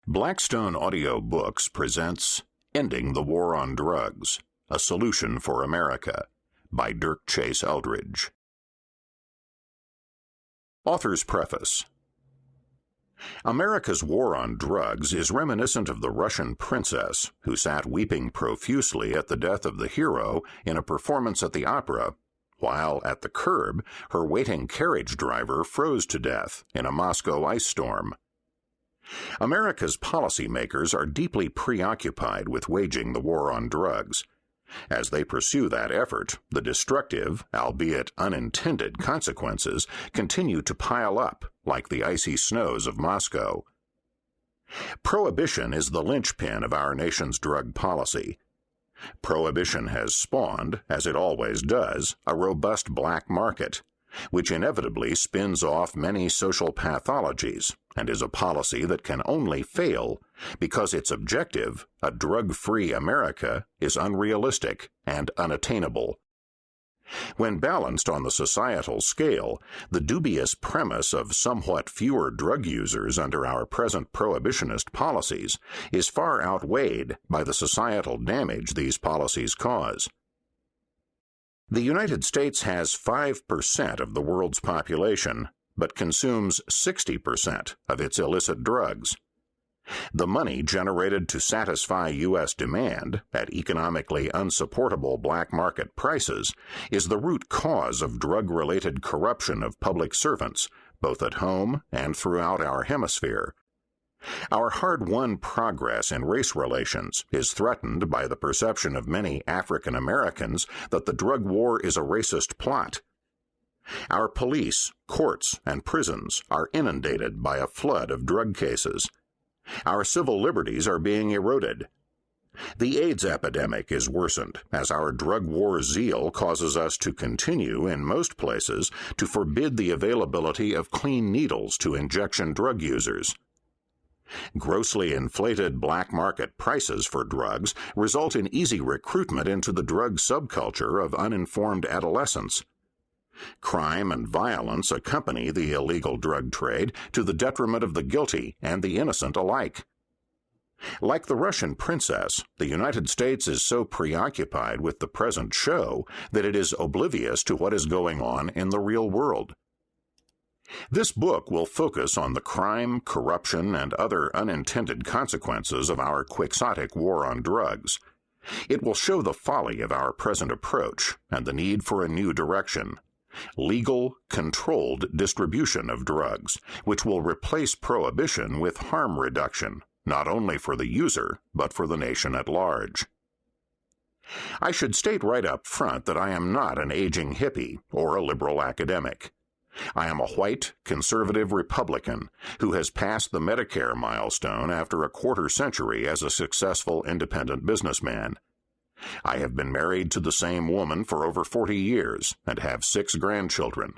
Blackstone Audiobooks presents Ending the War on Drugs, A Solution for America by Dirk Eldredge. Author's Preface. America's war on drugs is reminiscent of the Russian princess who sat weeping profusely at the death of the hero in a performance at the opera, while at the curb her waiting carriage driver froze to death in a Moscow ice storm. America's policymakers are deeply preoccupied with waging the war on drugs. As they pursue that effort, the destructive, albeit unintended, consequences continue to pile up like the icy snows of Moscow. Prohibition is the linchpin of our nation's drug policy. Prohibition has spawned, as it always does, a robust black market, which inevitably spins off many social pathologies and is a policy that can only fail because its objective, a drug-free America, is unrealistic and unattainable. When balanced on the societal scale, the dubious premise of somewhat fewer drug users under our present prohibitionist policies is far outweighed by the societal damage these policies cause. The United States has 5% of the world's population, but consumes 60% of its illicit drugs. The money generated to satisfy U.S. demand at economically unsupportable black market prices is the root cause of drug-related corruption of public servants, both at home and throughout our hemisphere. Our hard-won progress in race relations is threatened by the perception of many African Americans that the drug war is a racist plot. Our police, courts, and prisons are inundated by a flood of drug cases. Our civil liberties are being eroded. The AIDS epidemic is worsened as our drug war zeal causes us to continue, in most places, to forbid the availability of clean needles to injection drug users. Grossly inflated black market prices for drugs result in easy recruitment into the drug subculture of uninformed adolescents. Crime and violence accompany the illegal drug trade to the detriment of the guilty and the innocent alike. Like the Russian princess, the United States is so preoccupied with the present show that it is oblivious to what is going on in the real world. This book will focus on the crime, corruption, and other unintended consequences of our quixotic war on drugs. It will show the folly of our present approach and the need for a new direction: legal, controlled distribution of drugs, which will replace prohibition with harm reduction, not only for the user, but for the nation at large. I should state right up front that I am not an aging hippie or a liberal academic. I am a white, conservative Republican who has passed the Medicare milestone after a quarter century as a successful independent businessman. I have been married to the same woman for over 40 years and have 6 grandchildren.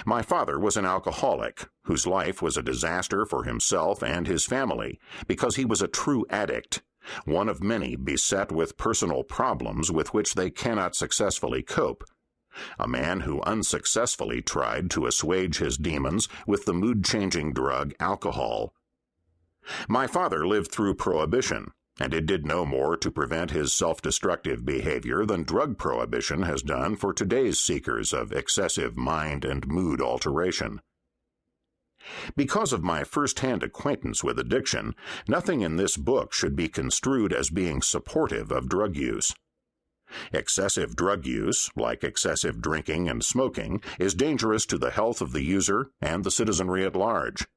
My father was an alcoholic whose life was a disaster for himself and his family because he was a true addict, one of many beset with personal problems with which they cannot successfully cope. A man who unsuccessfully tried to assuage his demons with the mood-changing drug alcohol. My father lived through Prohibition, and it did no more to prevent his self-destructive behavior than drug prohibition has done for today's seekers of excessive mind and mood alteration. Because of my first-hand acquaintance with addiction, nothing in this book should be construed as being supportive of drug use. Excessive drug use, like excessive drinking and smoking, is dangerous to the health of the user and the citizenry at large.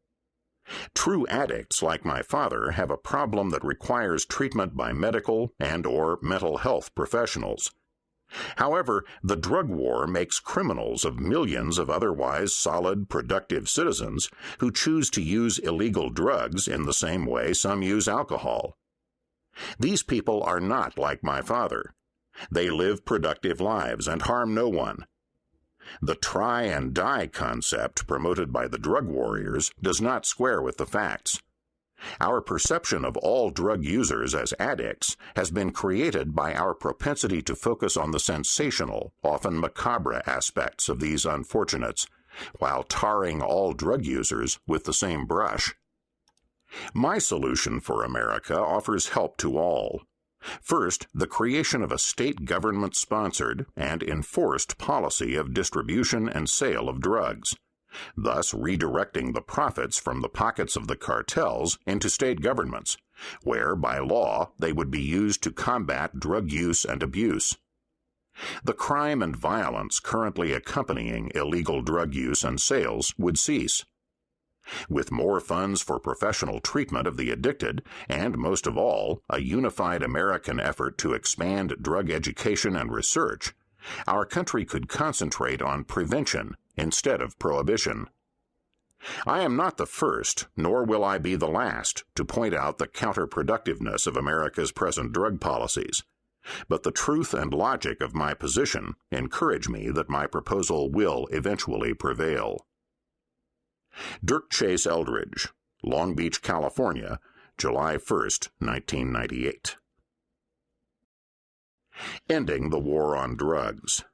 True addicts like my father have a problem that requires treatment by medical and/or mental health professionals. However, the drug war makes criminals of millions of otherwise solid, productive citizens who choose to use illegal drugs in the same way some use alcohol. These people are not like my father. They live productive lives and harm no one. The try and die concept promoted by the drug warriors does not square with the facts. Our perception of all drug users as addicts has been created by our propensity to focus on the sensational, often macabre aspects of these unfortunates, while tarring all drug users with the same brush. My solution for America offers help to all. First, the creation of a state government-sponsored and enforced policy of distribution and sale of drugs, thus redirecting the profits from the pockets of the cartels into state governments, where, by law, they would be used to combat drug use and abuse. The crime and violence currently accompanying illegal drug use and sales would cease. With more funds for professional treatment of the addicted, and most of all, a unified American effort to expand drug education and research, our country could concentrate on prevention instead of prohibition. I am not the first, nor will I be the last, to point out the counterproductiveness of America's present drug policies, but the truth and logic of my position encourage me that my proposal will eventually prevail. Dirk Eldredge, Long Beach, California, July 1, 1998. Ending the War on Drugs.